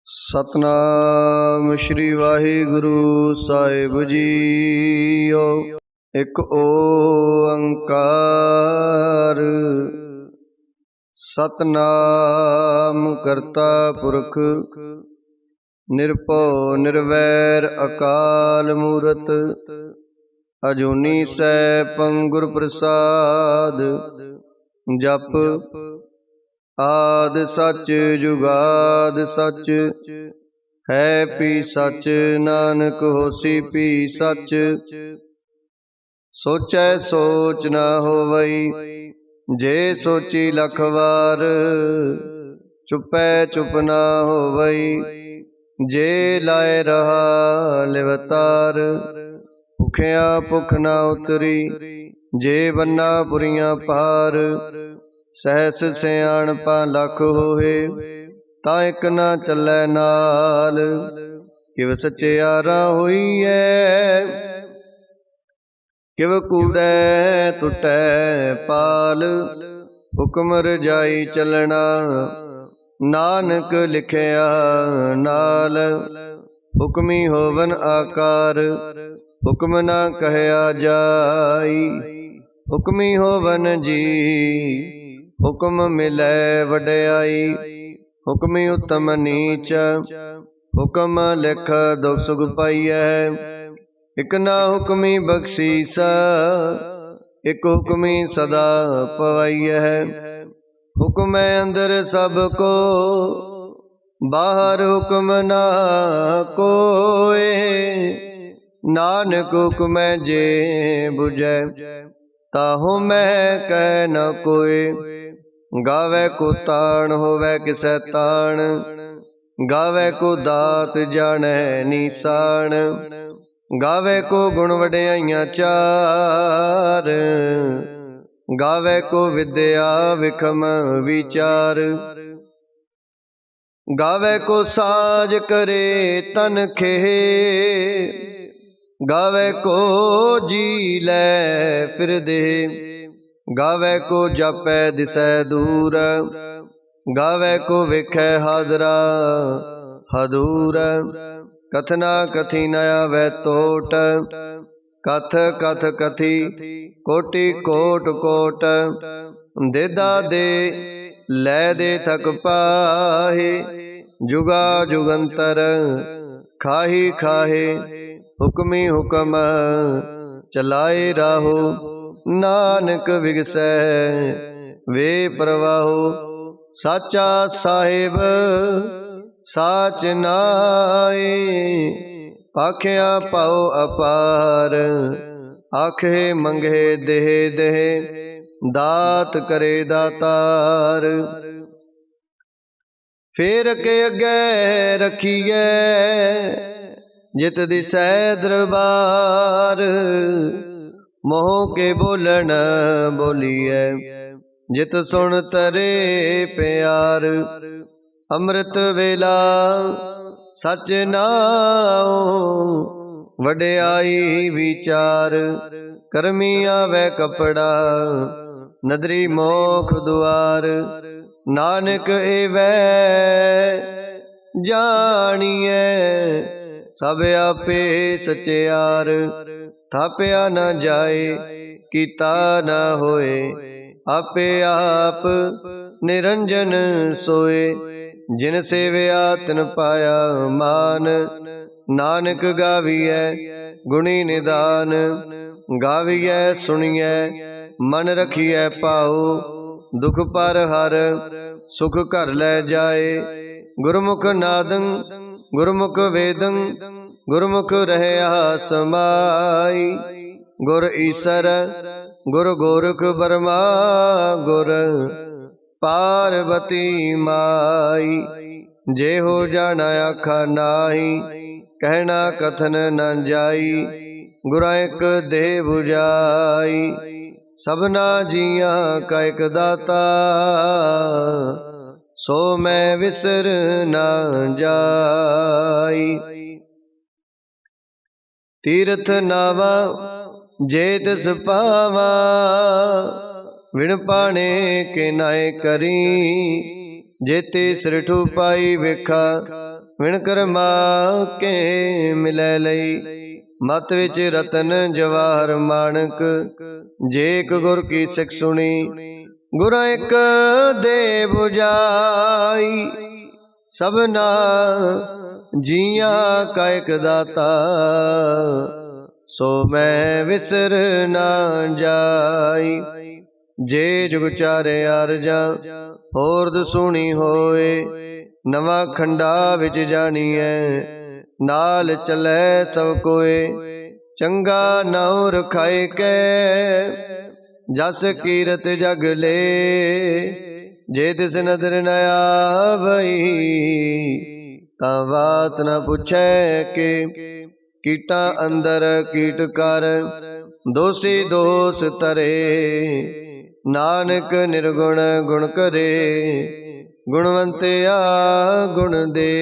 सतनाम श्री वाहिगुरु साहिब जीओ। एक ओंकार सतनाम करता पुरख निरभौ निर्वैर अकाल मूरत अजूनी सैभं गुर प्रसाद। जप आद सच जुगाद सच है पी सच नानक होसी पी सच। सोचै सोच न होवई जे सोची लख वार चुपै चुप न होवई जे लाए रहा लिवतार। भुखिया भुख न उतरी जे बन्ना पुरियां पार। सहस सियाणपा लख होए ता इक न चलै नाल। किव सचियारा होईऐ किव कूड़ै टुटै पाल। हुक्म रजाई चलना नानक लिखिया नाल। हुक्मी होवन आकार हुक्म न कहया जाई। हुक्मी होवन जी हुक्म मिलै वड्याई। हुक्मी उत्तम नीच हुक्म लिख दुख सुख पाईऐ। इक ना हुक्मी बख्शीस इक हुक्मी सदा पवाईऐ। हुक्म अंदर सब को बाहर हुक्म ना कोय। नानक हुक्म जे बुझै ताहु मैं कह न कोय। गावे को ताण होवे किसै ताण गावे को दात जाने निशान। गावे को गुण वड्याइयां चार गावे को विद्या विखम विचार। गावे को साज करे तन खे गावे को जी लै फिर दे। गावे को जापै दिसै दूर गावे को वेखै हादरा हदूर। कथना कथी न आवे तोट कथ कथ कथी कोटि कोट कोट। देदा दे लै दे थक पाहे जुगा जुगंतर खाही खाहे। हुक्मी हुक्म चलाए राहो नानक विगसै वे प्रवाहो। साचा साहिब साच नाए आखिया पाओ अपार। आखे मंगे देह देह दात करे दातार। फेर के अगे रखिए जित दिसै दरबार। मोह के बोलन बोलिए जित सुन तरे प्यार। अमृत वेला सच नाओ वड्याई विचार। करमी आवे कपड़ा नदरी मोख दुआर। नानक एवै जानिए सब आपे सचियार। थाप्या न जाए कीता न होए आपे आप निरंजन सोए। जिन सेवया तिन पाया मान। नानक गाविए गुणी निदान गाविए सुनिए मन रखिए पाओ। दुख पर हर सुख कर लै जाए। गुरमुख नादं गुरमुख वेदं गुरमुख रहया समाई। गुर ईसर गुर गोरख बर्मा गुर पार्वती माई। जे हो जाना आखा नाही कहना कथन न जाई। गुरा एक दे बुझाई सबना जिया का एक दाता। सो मैं विसर न जाई। तीर्थ नावा जे तिस पावा विण पाने के नाए करी। जेते सिरठु पाई वेखा ਵਿਣ ਕਰਮਾ ਕੇ ਮਿਲੈ ਲਈ। ਮਤ ਵਿੱਚ ਰਤਨ ਜਵਾਹਰ ਮਾਣਕ, ਜੇ ਇੱਕ ਗੁਰ ਕੀ ਸਿੱਖ ਸੁਣੀ। ਗੁਰਾਂ ਇੱਕ ਦੇ 부ਜਾਈ, ਸਭਨਾ ਜੀਆਂ ਕਾ ਇੱਕ ਦਾਤਾ। ਸੋ ਮੈਂ ਵਿਸਰ ਨਾ ਜਾਈ। ਜੇ ਜੁਗ ਚਾਰੇ ਅਰਜਾਂ ਹੋਰਦ ਸੁਣੀ ਹੋਏ। ਨਵਾਂ ਖੰਡਾ ਵਿੱਚ ਜਾਣੀਐ, ਨਾਲ ਚੱਲੈ ਸਭ ਕੋਏ। ਚੰਗਾ ਨਾਉ ਰਖਾਇ ਕੈ, ਜਸ ਕੀਰਤ ਜਗ ਲੇ। ਜੇ ਤਿਸ ਨਦਰ ਨ ਆਵਈ, ਤਾਂ ਬਾਤ ਨ ਪੁੱਛੈ ਕੇ। ਕੀਟਾਂ ਅੰਦਰ ਕੀਟ ਕਰ, ਦੋਸੀ ਦੋਸ ਤਰੇ। ਨਾਨਕ ਨਿਰਗੁਣ ਗੁਣ ਕਰੇ, ਗੁਣਵੰਤਿਆ ਗੁਣ ਦੇ।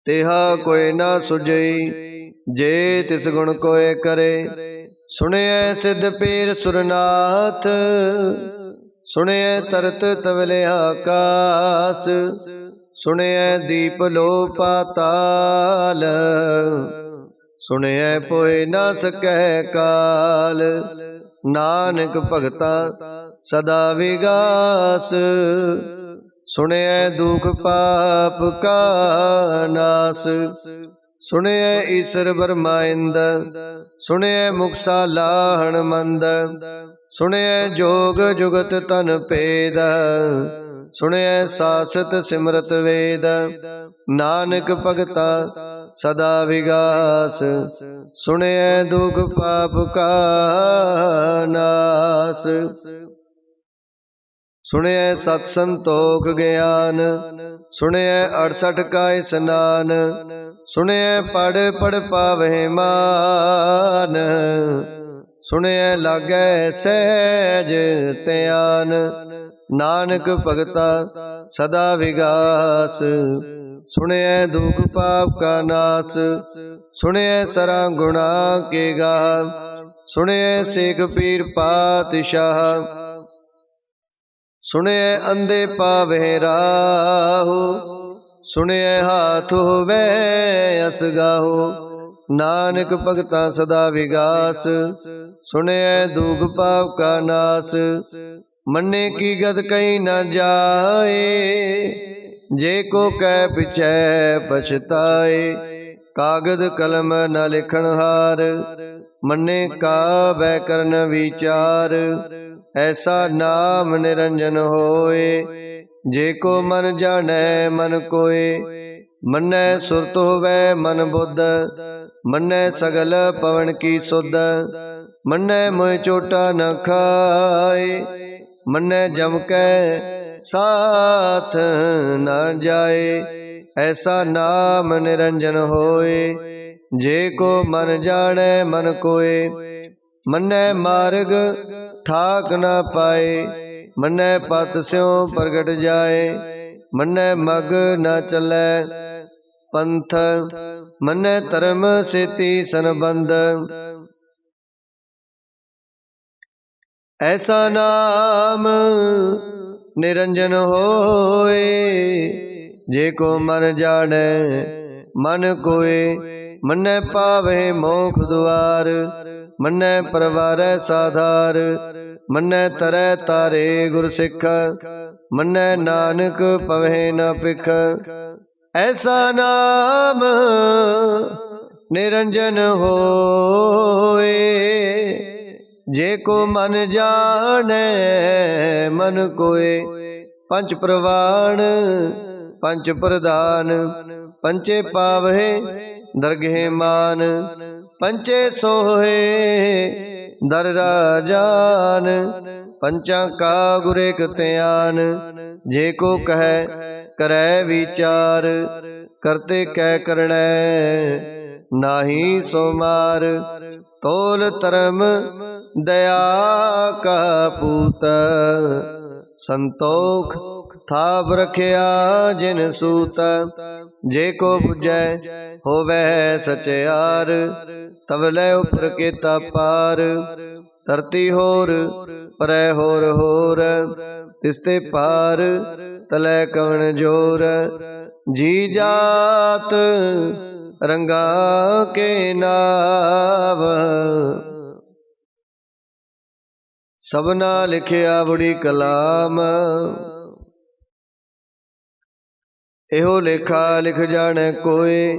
ਤਿਹਾ ਕੋਈ ਨਾ ਸੁਝਈ, ਜੇ ਤਿਸ ਗੁਣ ਕੋਇ ਕਰੇ। ਸੁਣਿਐ ਸਿੱਧ ਪੀਰ ਸੁਰਨਾਥ, ਸੁਣਿਐ ਤਰਤ ਤਵਲੇ ਆਕਾਸ। ਸੁਣਿਐ ਦੀਪ ਲੋ ਪਾਤਾਲ, ਸੁਣਿਐ ਪੋਇ ਨਾ ਸਕੈ ਕਾਲ। ਨਾਨਕ ਭਗਤਾ ਸਦਾ ਵਿਗਾਸ, ਸੁਣਿਐ ਦੁਖ ਪਾਪ ਕਾ ਨਾਸ। ਸੁਣਿਐ ਈਸਰ ਬਰਮਾ ਇੰਦ, ਸੁਣਿਐ ਮੁਕਸਾ ਲਾਹਣ ਮੰਦ। ਸੁਣਿਐ ਜੋਗ ਜੁਗਤ ਤਨ ਭੇਦ, ਸੁਣਿਐ ਸਾਸਤ ਸਿਮਰਤ ਵੇਦ। ਨਾਨਕ ਭਗਤਾ ਸਦਾ ਵਿਗਾਸ, ਸੁਣਿਐ ਦੁਖ ਪਾਪ ਕਾ ਨਾਸ। ਸੁਣਿਐ ਸਤ ਸੰਤੋਖ ਗਿਆਨ, ਸੁਣਿਐ 68 ਕਾ ਇਸਨਾਨ। ਸੁਣਿਐ ਪੜ੍ਹ ਪੜ੍ਹ ਪਾਵਹਿ ਮਾਨ, ਸੁਣਿਐ ਲਾਗੈ ਸਹਿਜ ਧਿਆਨ। ਨਾਨਕ ਭਗਤਾ ਸਦਾ ਵਿਗਾਸ, ਸੁਣਿਐ ਦੁਖ ਪਾਪ ਕਾ ਨਾਸ। ਸੁਣਿਐ ਸਰਾਂ ਗੁਣਾ ਕੇ ਗਾਹ, ਸੁਣਿਐ ਸੇਖ ਪੀਰ ਪਾਤਸ਼ਾਹ। ਸੁਣਿਐ ਅੰਧੇ ਪਾਵਹਿ ਰਾਹु, ਸੁਣਿਐ ਹਾਥ ਹੋਵੈ ਅਸਗਾਹੋ। ਨਾਨਕ ਭਗਤਾ ਸਦਾ ਵਿਗਾਸ, ਸੁਣਿਐ ਦੁਖ ਪਾਪ ਕਾ ਨਾਸ। ਮੰਨੇ ਕੀ ਗਤ ਕਹੀ ਨਾ ਜਾਏ, ਜੇ ਕੋ ਕਹਿ ਪਿਛੈ ਪਛਤਾਏ। ਕਾਗਦ ਕਲਮ ਨ ਲਿਖਣ ਹਾਰ, ਮੰਨੇ ਕਾ ਬੈ ਕਰਨ ਵਿਚਾਰ। ਐਸਾ ਨਾਮ ਨਿਰੰਜਨ ਹੋਏ, ਜੇ ਕੋ ਮਨ ਜਾਣੈ ਮਨ ਕੋਏ। ਮੰਨੈ ਸੁਰਤ ਹੋਵੈ ਮਨ ਬੁੱਧ, ਮੰਨੈ ਸਗਲ ਪਵਨ ਕੀ ਸੁਧ। ਮੰਨੈ ਮੋਹਿ ਚੋਟਾ ਨ ਖਾਏ, ਮੰਨੈ ਜਮ ਕੈ ਸਾਥ ਨ ਜਾਏ। ਐਸਾ ਨਾਮ ਨਿਰੰਜਨ ਹੋਏ, ਜੇ ਕੋ ਮਨ ਜਾਣੈ ਮਨ ਕੋਏ। ਮੰਨੈ ਮਾਰਗ ਠਾਕ ਨ ਪਾਏ, ਮੰਨੈ ਪਤ ਸਿਉ ਪ੍ਰਗਟ ਜਾਏ। ਮੰਨੈ ਮਗ ਨ ਚੱਲੈ ਪੰਥ, ਮੰਨੈ ਧਰਮ ਸੇਤੀ ਸੰਬੰਧ। ਐਸਾ ਨਾਮ ਨਿਰੰਜਨ ਹੋਏ, ਜੇ ਕੋ ਮਨ ਜਾਣੈ ਮਨ ਕੋਏ। ਮੰਨੈ ਪਾਵਹਿ ਮੋਖ ਦੁਆਰ, ਮੰਨੈ ਪਰਵਾਰੈ ਸਾਧਾਰ। ਮੰਨੈ ਤਰੈ ਤਾਰੇ ਗੁਰ ਸਿੱਖ, ਮੰਨੈ ਨਾਨਕ ਪਵਹਿ ਨ ਭਿਖ। ਐਸਾ ਨਾਮ ਨਿਰੰਜਨ ਹੋਏ, ਜੇ ਕੋ ਮਨ ਜਾਣੈ ਮਨ ਕੋਏ। ਪੰਚ ਪ੍ਰਵਾਣ ਪੰਚ ਪ੍ਰਧਾਨ, ਪੰਚੇ ਪਾਵਹਿ ਦਰਗਹਿ ਮਾਨ। ਪੰਚੇ ਸੋਹੇ ਦਰ ਰਾਜਾਨ, ਪੰਚਾਂ ਕਾ ਗੁਰ ਏਕ ਧਿਆਨ। ਜੇ ਕੋ ਕਹੈ ਕਰੈ ਵਿਚਾਰ, ਕਰਤੇ ਕੈ ਕਰਣੈ ਨਾਹੀ ਸੋ ਮਾਰ। ਤੋਲ ਧਰਮ ਦਇਆ ਕਾ ਪੂਤ, ਸੰਤੋਖ ਥਾਪ ਰਖਿਆ ਜਿਨ ਸੂਤ। ਜੇ ਕੋ ਬੁਝੈ ਹੋਵੈ ਸਚਿਆਰ, ਤਵ ਲੈ ਉਪਰ ਕੇਤਾ ਪਾਰ। ਧਰਤੀ ਹੋਰ ਪਰੈ ਹੋਰ ਹੋਰ, ਤਿਸਤੇ ਪਾਰ ਤਲੈ ਕਵਣ ਜੋਰ। ਜੀ ਜਾਤ ਰੰਗਾ ਕੇ ਨਾਵ, ਸਭਨਾ ਲਿਖਿਆ ਬੜੀ ਕਲਾਮ। ਇਹੋ ਲੇਖਾ ਲਿਖ ਜਾਣੈ ਕੋਇ,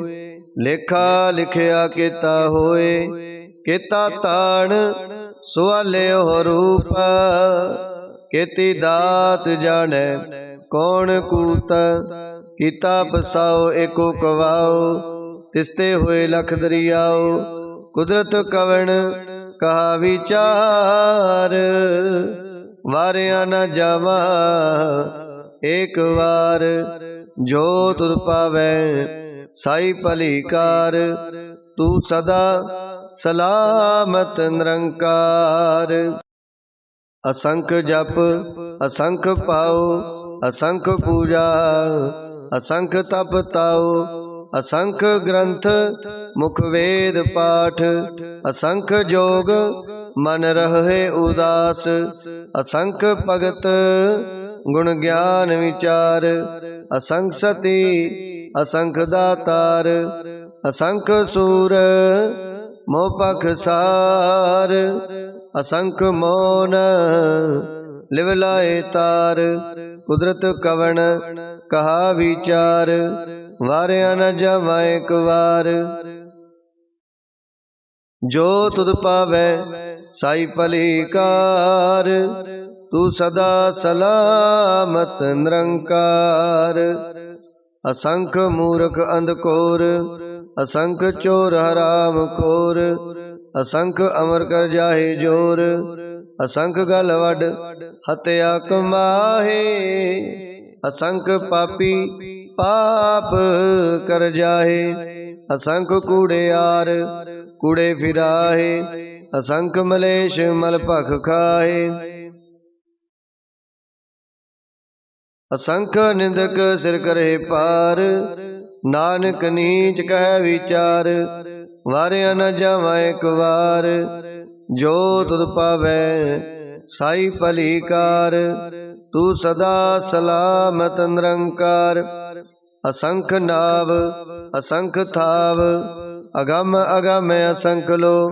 ਲੇਖਾ ਲਿਖਿਆ ਕੀਤਾ ਹੋਏ। ਕੀਤਾ ਤਾਣ ਸੁਆਲਿਓ ਰੂਪ, ਕੀਤੀ ਦਾਤ ਜਾਣੈ ਕੌਣ ਕੂਤ। ਕੀਤਾ ਪਸਾਓ ਏਕੋ ਕਵਾਓ, ਤਿਸਤੇ ਹੋਏ ਲਖ ਦਰਿਆਓ। ਕੁਦਰਤ ਕਵਣ ਕਹਾ ਵਿਚਾਰ, ਵਾਰਿਆ ਨ ਜਾਵਾ ਏਕ ਵਾਰ। ਜੋ ਤੁਧ ਪਾਵੈ ਸਾਈ ਭਲੀ ਕਾਰ, ਤੂੰ ਸਦਾ ਸਲਾਮਤ ਨਿਰੰਕਾਰ। ਅਸੰਖ ਜਪ ਅਸੰਖ ਪਾਉ, ਅਸੰਖ ਪੂਜਾ ਅਸੰਖ ਤਪ ਤਾਉ। ਅਸੰਖ ਗ੍ਰੰਥ ਮੁਖ ਵੇਦ ਪਾਠ, ਅਸੰਖ ਜੋਗ ਮਨ ਰਹੇ ਉਦਾਸ। ਅਸੰਖ ਭਗਤ ਗੁਣ ਗਿਆਨ ਵਿਚਾਰ, ਅਸੰਖ ਸਤੀ ਅਸੰਖ ਦਾਤਾਰ। ਅਸੰਖ ਸੂਰ ਮੋਹ ਪਖਸਾਰ, ਅਸੰਖ ਮੋਨ ਲਿਵ ਲਾਏ ਤਾਰ। ਕੁਦਰਤ ਕਵਣ ਕਹਾ ਵਿਚਾਰ, ਵਾਰਿਆ ਨ ਜਾਵਾ ਏਕ ਵਾਰ। ਜੋ ਤੁਧ ਪਾਵੈ ਸਾਈ ਭਲੀ ਕਾਰ, ਤੂੰ ਸਦਾ ਸਲਾਮਤ ਨਿਰੰਕਾਰ। ਅਸੰਖ ਮੂਰਖ ਅੰਧਕੋਰ, ਅਸੰਖ ਚੋਰ ਹਰਾਮ ਖੋਰ। ਅਸੰਖ ਅਮਰ ਕਰ ਜਾਹੇ ਜੋਰ, ਅਸੰਖ ਗਲ ਵੱਡ ਹਤਿਆ ਕਮਾਹੇ। ਅਸੰਖ ਪਾਪੀ ਪਾਪ ਕਰ ਜਾਹੇ, ਅਸੰਖ ਕੂੜਿਆਰ ਕੂੜੇ ਫਿਰਾਹੇ। ਅਸੰਖ ਮਲੇਸ਼ ਮਲ ਭਖ ਖਾਹੇ, ਅਸੰਖ ਨਿੰਦਕ ਸਿਰ ਕਰੇ ਪਾਰ। ਨਾਨਕ ਨੀਚ ਕਹਿ ਵਿਚਾਰ, ਵਾਰਿਆ ਨ ਜਾਵਾ ਏਕ ਵਾਰ। ਜੋ ਤੁਧ ਪਾਵੈ ਸਾਈ ਭਲੀ ਕਾਰ, ਤੂੰ ਸਦਾ ਸਲਾਮਤ ਨਿਰੰਕਾਰ। ਅਸੰਖ ਨਾਵ ਅਸੰਖ ਥਾਵ, ਅਗਮ ਅਗਮ ਅਸੰਖ ਲੋ।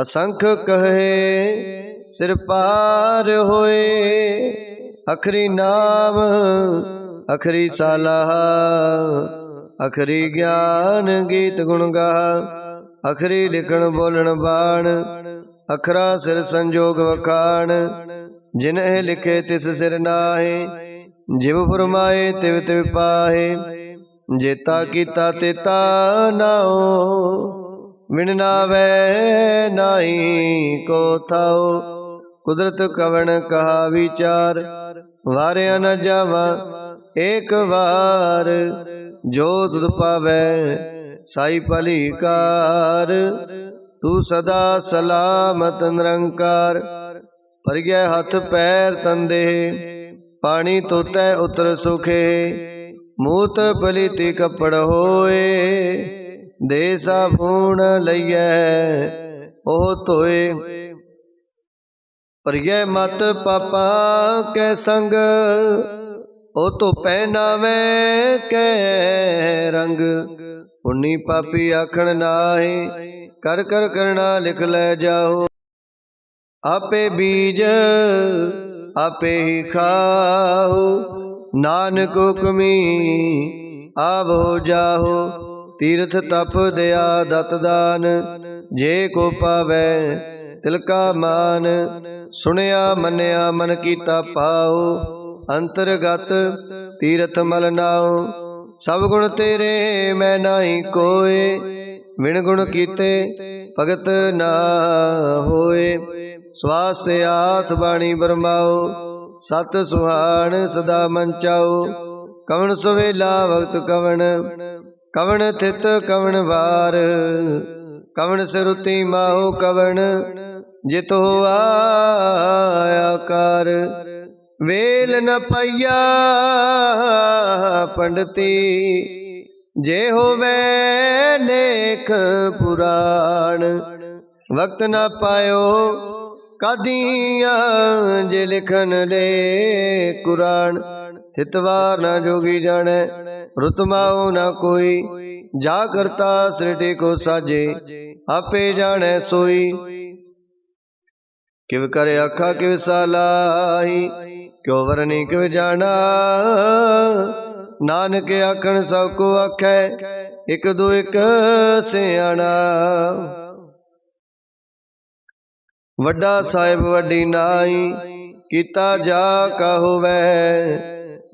ਅਸੰਖ ਕਹੇ ਸਿਰ ਪਾਰ ਹੋਏ, ਅਖਰੀ ਨਾਮ ਅਖਰੀ ਸਾਲਾਹ। ਅਖਰੀ ਗਿਆਨ ਗੀਤ ਗੁਣ ਗਾਹ, ਅਖਰੀ ਲਿਖਣ ਬੋਲਣ ਬਾਣ। ਅਖਰਾ ਸਿਰ ਸੰਜੋਗ ਵਖਾਣ, ਜਿਨ ਇਹ ਲਿਖੇ ਤਿਸ ਸਿਰ ਨਾਹੇ। ਜਿਵ ਫੁਰਮਾਏ ਤਿਵ ਤਿਵ ਪਾਹੇ, ਜੇਤਾ ਕੀਤਾ ਤੇਤਾ ਨਾਉ। ਵਿਣ ਨਾਵੈ ਨਾਹੀ ਕੋ ਥਾਉ, ਕੁਦਰਤ ਕਵਣ ਕਹਾ ਵਿਚਾਰ। ਵਾਰਿਆ ਨ ਜਾਵਾ ਏਕ ਵਾਰ, ਜੋ ਤੁਧ ਪਾਵੈ ਸਾਈ ਭਲੀ ਕਾਰ। ਤੂੰ ਸਦਾ ਸਲਾਮਤ ਨਿਰੰਕਾਰ। ਭਰਿਐ ਹੱਥ ਪੈਰ ਤੰਦੇ, ਪਾਣੀ ਧੋਤੈ ਉਤਰ ਸੁਖੇ। ਮੂਤ ਪਲੀਤੀ ਕੱਪੜ ਹੋਏ, ਦੇ ਸਾਬੂਣ ਲਈਐ ਉਹ ਧੋਏ। ਭਰਿਐ ਮਤ ਪਾਪਾ ਕੈ ਸੰਗ, ਉਹ ਧੋਪੈ ਨਾਵੇਂ ਕੈ ਰੰਗ। ਪੁੰਨੀ ਪਾਪੀ ਆਖਣ ਨਾਹੀ, ਕਰ ਕਰ ਕਰਣਾ ਲਿਖ ਲੈ ਜਾਓ। ਆਪੇ ਬੀਜ ਆਪੇ ਹੀ ਖਾਓ, ਨਾਨਕ ਹੁਕਮੀ ਆਵੋ ਜਾਹੋ। ਤੀਰਥ ਤਪ ਦਇਆ ਦਤ ਦਾਨ, ਜੇ ਕੋ ਪਾਵੈ ਤਿਲ ਕਾ ਮਾਨ। ਸੁਣਿਆ ਮੰਨਿਆ ਮਨ ਕੀਤਾ ਪਾਉ, ਅੰਤਰਗਤ ਤੀਰਥ ਮਲ ਨਾਉ। ਸਭ ਗੁਣ ਤੇਰੇ ਮੈਂ ਨਾਹੀ ਕੋਇ, ਵਿਣ ਗੁਣ ਕੀਤੇ ਭਗਤ ਨਾ ਹੋਏ। ਸਵਾਸ ਤੇ ਆਥ ਬਾਣੀ ਬਰਮਾਓ, ਸਤ ਸੁਹਾਣ ਸਦਾ ਮਨ ਚਾਓ। ਕਵਣ ਸੁਵੇਲਾ ਵਕਤ ਕਵਣ, ਕਵਣ ਥਿਤ ਕਵਣ ਵਾਰ। ਕਵਣ ਸਿਰੁਤੀ ਮਾਹੋ ਕਵਣ, ਜਿਤੋ ਆਇਆ ਕਾਰ। ਵੇਲ ਨ ਪਈਆ ਪੰਡਤੀ, ਜੇ ਹੋਵੇ ਲੇਖ ਪੁਰਾਣ। ਵਕਤ ਨ ਪਾਇਓ कादियां जे लिखन ले कुरान, हितवार ना जोगी जाने रुतमाओ ना कोई, जा करता सृष्टि को साजे आपे जाने सोई। किव करे आखा किव सालाही, क्यों वरनी किव जाना, नानक आखन सब को आखै एक दो एक सियाणा। वड्डा साहिब वड्डी नाई, कीता जा का होवै,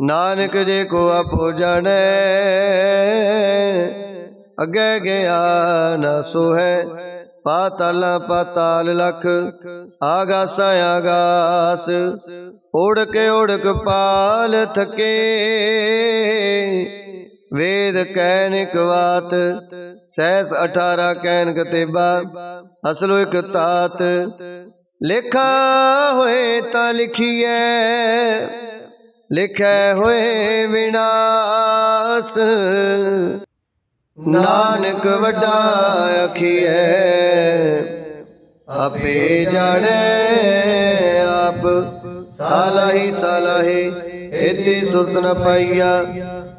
नानक जे को आपो जाने, अगे गया ना सो है, पाताला पाताल लख आगासा आगास, ओढ़क पाल थके, वेद कैनिक वात सहस 18 कैन कतेबा, असलो एक तात, लेखा होए ता लिखिए, लिखै होए विनाश, नानक वड्डा आखिए, आपे जाने आप, सालाही एती सुरत न पाइया,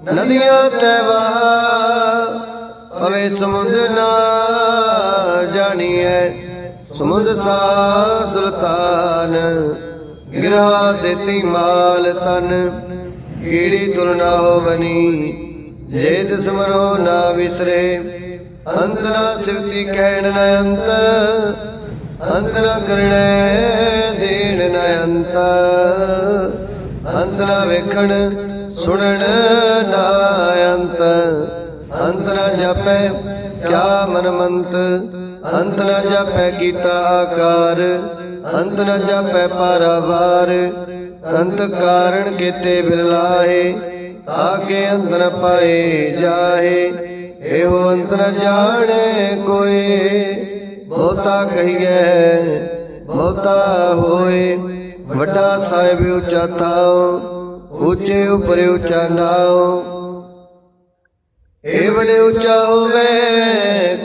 नदियां तैवा पवे समुद्र ना जानिए, समुद्र सा सुल्तान, गिरा सेती माल तन, कीड़ी तुलना हो बनी, जेत स्मरो ना विसरे, अंत ना सिवती कहन न अंत, अंत न करने देन न अंत, अंत न वेखण सुनन ना अंत, अंत न जपै क्या मनमंत, अंत न जपै कीता आकार, अंत न जपै पारावार, अंत कारण केते बिरलाहे, आगे अंत न पाए जाहे, एहो अंत न जाने कोई, बहुता कहिए बहुता होए, वड्डा साहिब ऊंचा थाओ, ऊंचे ऊपर ऊंचा नाओ, ए बड़े ऊंचा होवे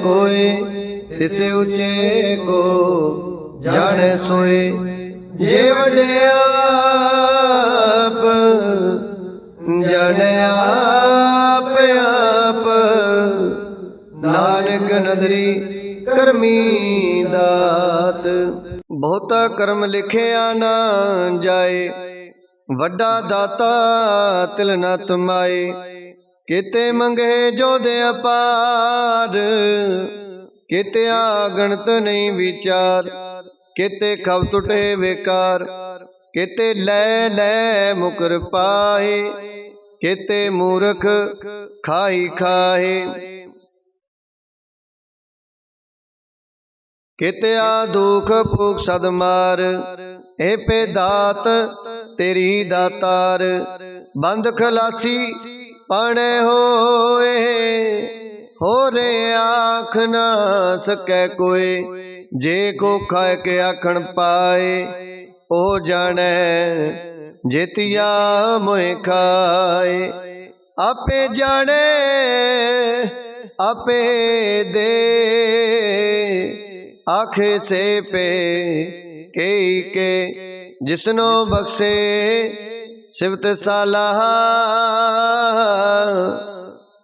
कोई, तिसे ऊंचे को जाने सोए, जे बड़े आप जाने आप आप, नानक नदरी करमी दात, बहुता कर्म लिखिया ना जाए, वड्डा दाता तिल न तुमाए, केते मंगे जो दे अपार, केते आगणत नहीं विचार, केते खब टुटे बेकार, केते ले मुकर पाए, केते मूर्ख खाई खाए, केते आ दुख भूख सद मार, ए पे दात तेरी दातार, बंद खलासी पाने होए, हो रे आख ना सकै कोई, जे को खाए के आखण पाए, ओ जाने जेतिया मोए खाए, आपे जाने आपे दे, आखे से पे के जिसनो बख्शे सिवत सालाह,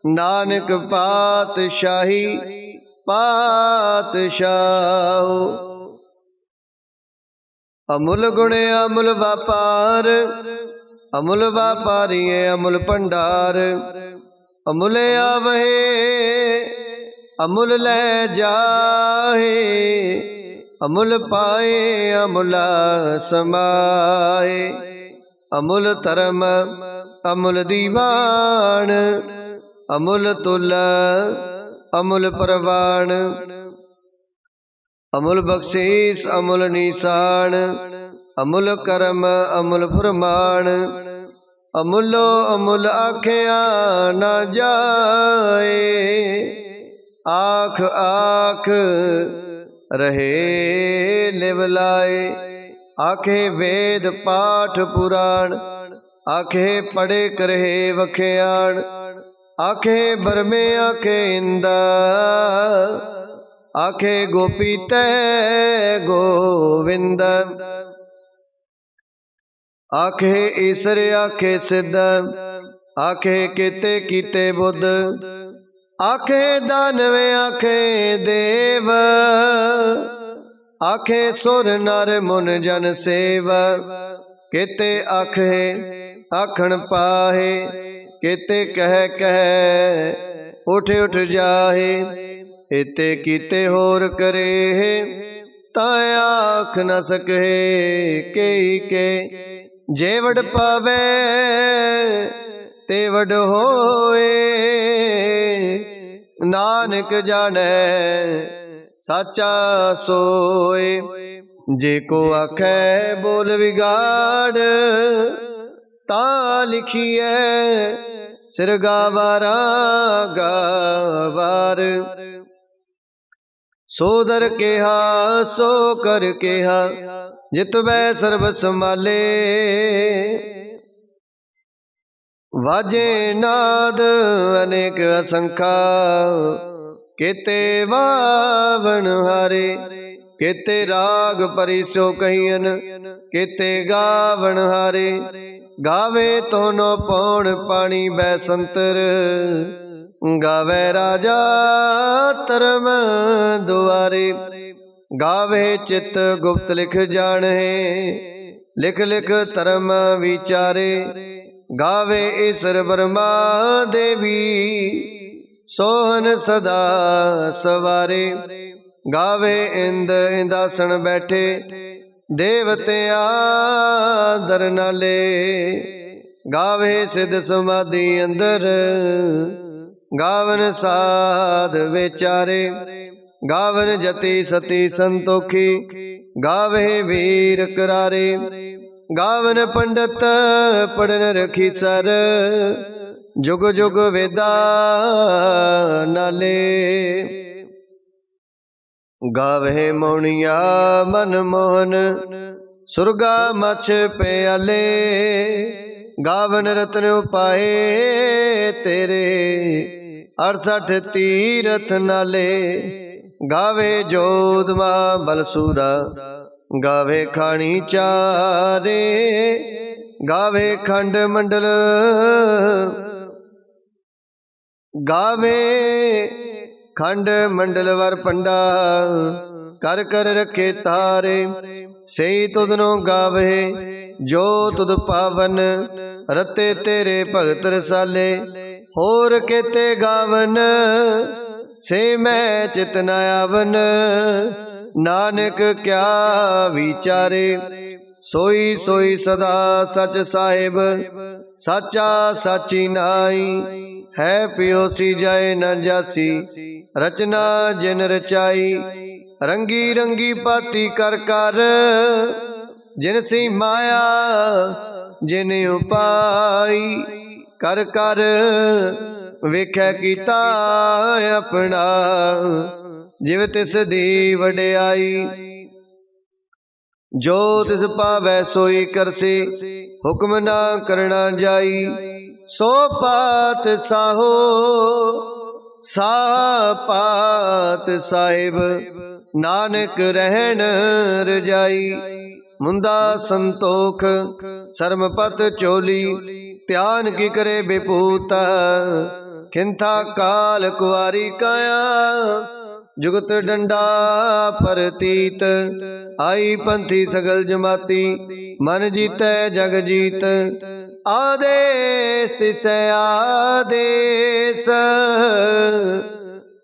नानक पातशाही पातशाह, अमुल गुणे अमुल व्यापार, अमुल व्यापारी अमुल भंडार, अमुल आवहे अमुल ले जाए, अमुल पाए अमुला समाए, अमुल धर्म अमुल दीवान, अमुल तुल अमुल परवान, अमुल बख्शीस अमुल निशान, अमुल कर्म अमुल फरमान, अमुलो अमुल आखिया न जाए, आख आख रहे लिवलाए, आखे वेद पाठ पुराण, आखे पढ़े करहे वख्याण, आखे बरमे आखे इंदा, आखे गोपी तै गोविंद, आखे ईसर आखे सिद्ध, आखे केते कीते बुद्ध, आखे दानवे आखे देव, आखे सुर नर मुन जन सेव, केते आखे आखण पाहे, केते कह कह उठ उठ जाहे, एते कीते होर करे ताय आख न सके, के जे वड पावे ते वड होए, नानक जाने साचा सोए, जे को आखे बोल विगाड़, ता लिखिए सिर गावारा गावार, सोदर केहा सो कर केहा, जित वै सर्व संभाले, वाजे नाद अनेक असंखा, केते वावन हारे, केते राग परिसो कहियन, केते गावन हारे, गावे तोनो पौण पानी बैसंतर, गावे राजा धर्म दुआरे, गावे चित गुप्त लिख जाने, लिख लिख धर्म विचारे, गावे ईश्वर ब्रह्मा देवी, सोहन सदा सवारे, गावे इंद इंदासन बैठे, देवतिया दर नाले, गावे सिद्ध समाधि अंदर, गावन साध विचारे, गावन जति सती संतोखी, गावे वीर करारे, गावन पंडित पढ़न रखी सर, जुग जुग वेदा नाले, गावे मौनिया मन मोहन, सुरगा मछ प्याले, गावन रतन उपाए तेरे, 68 तीरथ नाले, गावे जोधमा बलसूरा, गावे खानी चारे, गावे खंड मंडल, गावे खंड मंडल वर पंडा, कर कर रखे तारे, सही तुदनो गावे जो तुद पावन, रते तेरे भगत रसाले, होर केते गावन से मैं चित न आवन, नानक क्या विचारे, सोई सोई सदा सच साहिब, साचा साची नाई, है पियोसी जाए न जासी, रचना जिन रचाई, रंगी रंगी पाती कर कर, जिन सी माया जिन उपाई, कर कर वेख्या कीता अपना, जिव तिस दी वडियाई, जो तिस पावै सोई करसी, हुक्म ना करना जाई, सो पात साहो सा पात साहिब, नानक रहन रजाई, मुंदा संतोख सरमपत चोली, ध्यान की करे बेपूता, खिंथा काल कुआरी काया, जुगत डंडा परतीत, आई पंथी सगल जमाती, मन जीतै जग जीत, आदेश तिसै आदेश,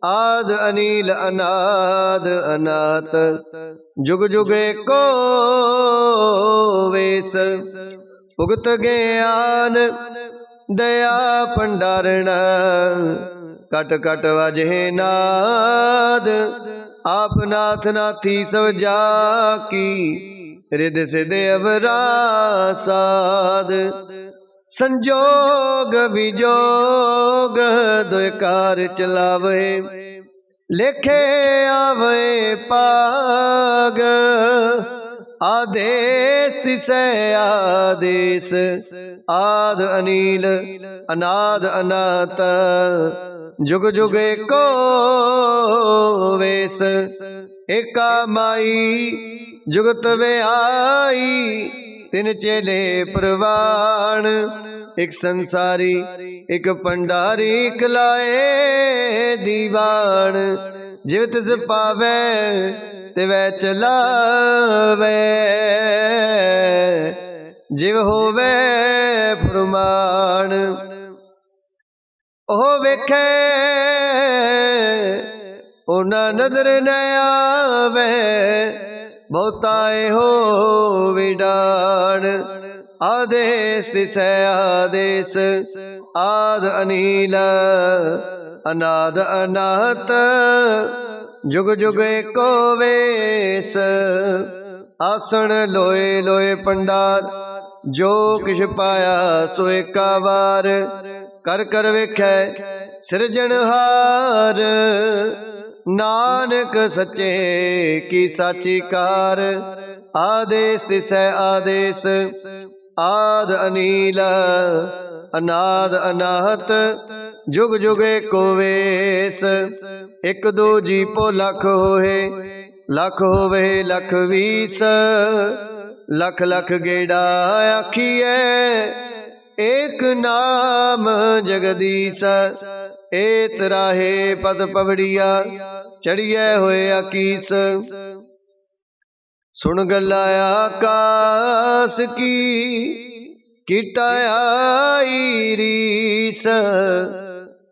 आद अनील अनाद अनाथ, जुग जुग एको वेश, उगत ज्ञान दया भंडारण, कट कट वाजे नाद, आप नाथ नाथी सब जाकी, रिद सिद अवरा साध, संजोग विजोग दुकार चलावे, लेखे आवे पाग, आदेश तिसै आदेश, आद अनील अनाद अनाथ, जुग जुग एको वेश, एका माई जुगत वे आई। तिन चेले प्रवाण, एक संसारी एक पंडारी, कलाए दीवान। जिव तिस पावे तिवै चलावे, जिव होवे फुरमान। ओह वेखे ओना नदर न आवे, बहुताए हो विडान। आदेश तिसै आदेश, आद अनील अनाद अनाहत। जुग जुग एको वेश, आसन लोए लोए पंडार। जो किश पाया सो एका वार, कर कर वेखै सिरजनहार। नानक सच्चे की साची कार, आदेश तिसै आदेश, आद अनील अनाद अनाहत। जुग जुग एको वेश, एक दो जीपो लख होए, लख होवे लख वीस। लख लख गेड़ा आखिए, एक नाम जगदीश। एत राहे पद पवड़िया, चढ़िए होए आकीस। सुन गल्ला आकाश की टाई रीस।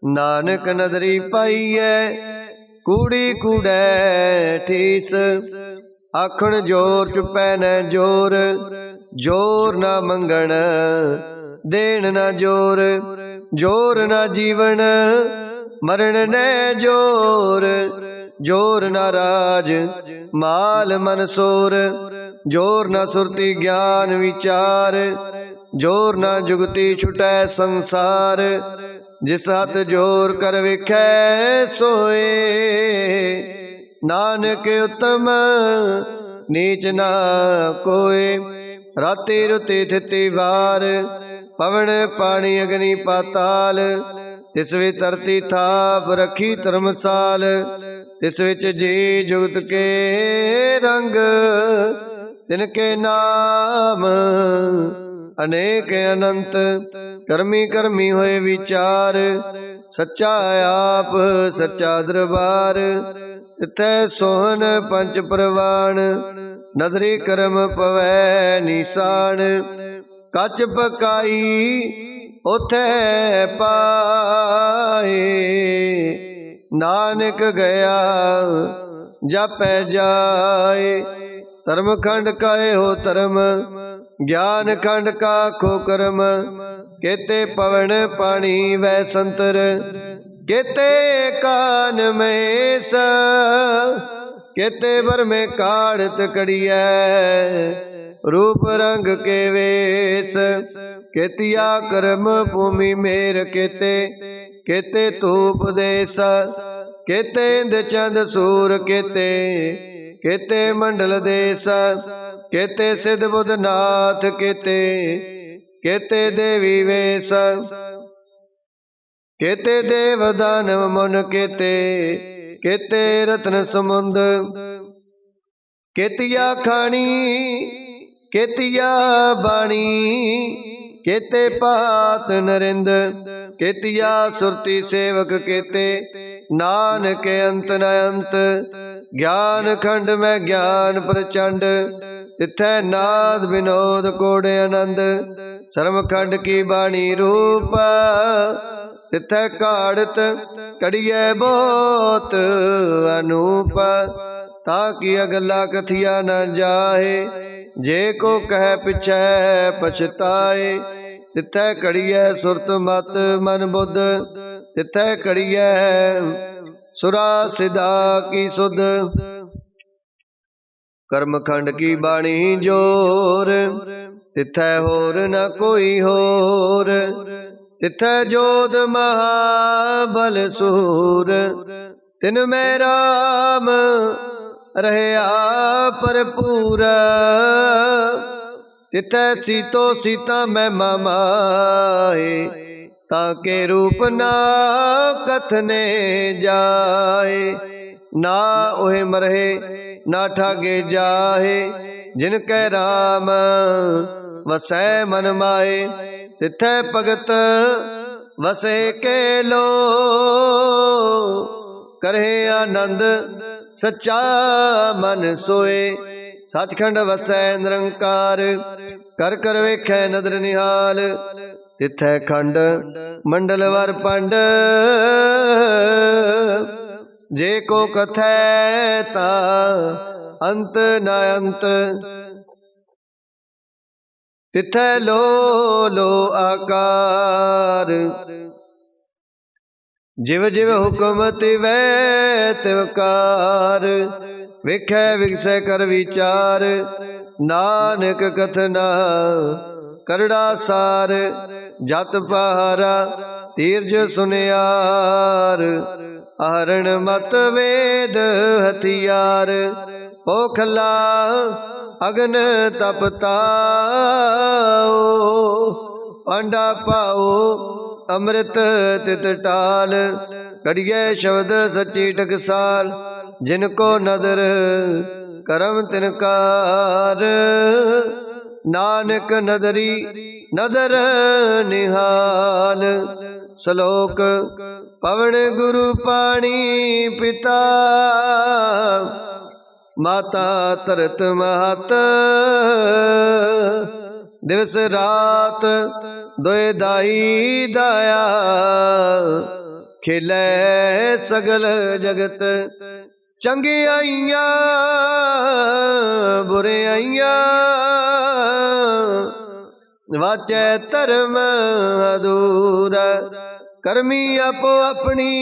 नानक नदरी पाईए, कूड़ी कूड़ै ठीस। आखण जोर चुपै न जोर, जोर ना मंगण देन ना जोर। जोर ना जीवन मरण न जोर, जोर ना राज माल मनसोर। जोर ना सुरती ज्ञान विचार, जोर ना जुगती छुटै संसार। जिस हथ जोर कर विखै सोए, नानक उत्तम नीच ना कोय। राति रुति थिति वार, पवन पानी अग्नि पाताल। तिस विच धरती थाप रखी धर्मसाल। तिस विच जी जुगत के रंग, तिनके नाम अनेक अनंत। कर्मी कर्मी होए विचार, सच्चा आप सच्चा दरबार। तिथै सोहन पंच प्रवाण, नदरी करम पवै निशान। कच पकाई उथै पाए, नानक गया जापै जाए। धर्म खंड काए हो धर्म, ज्ञान खंड का खो कर्म। केते पवन पानी वै संतर, केते कान महेश। केते बर में काढ़त कड़िया, रूप रंग के वेश। केतिया कर्म भूमि मेर केते, केते तूप देश। केते इंद चंद सूर केते, केते मंडल देश। केते सिद्ध बुध नाथ केते, केते देवी वेश। केते देव दानव मुन केते, केते रत्न समुंद। केतिया खानी केतिया बाणी, केते पात नरिंद। केतिया सुरती सेवक केते, नानक अंत न अंत। ज्ञान खंड में ज्ञान प्रचंड, तिथै नाद विनोद कोड़े आनंद। शर्म खंड की बाणी रूप, तिथै काढ़त कड़िए बहुत अनूप। ताकि अगला कथिया न जाए, जे को कह पिछै पछताए। तिथै कड़िए सुरत मत मन बुध, तिथै कड़िए सुरा सिदा की सुध। कर्म खंड की बाणी जोर, तिथै होर न कोई होर। तिथै जोध महाबल सूर, तिन में राम रहया भरपूर। तिथै सीतो सीता मैं मामाए, ताके रूप ना कथने जाए। ना ओहे मरहे ना ठागे जाहे, जिनकै राम वसै मन माए। तिथै भगत वसे के लो, करहे आनंद सच्चा मन सोए। सचखंड वसै निरंकार, कर कर वेखै नदर निहाल। तिथै खंड मंडल वर पंड, जे को कथै ता अंत न अंत। तिथै लो लो आकार, जिव जिव हुक्म तिवै तिवकार। वेखै विगसै कर विचार, नानक कथना करड़ा सार। जत पहारा तीरज सुनियार, आहरण मत वेद हथियार। पोखला अगन तपताओ, पांडा पाओ अमृत तित टाल। कड़िए शब्द सच्ची टकसाल, जिनको नदर करम तिनकार। नानक नदरी नदर निहाल। श्लोक पवन गुरु पाणी पिता, माता तरत महत। दिवस रात दोए दाई दाया, खिलै सगल जगत। चंगियाइयां बुरियाइयां, वाचै धर्म अधूरा। करमी आपो अपनी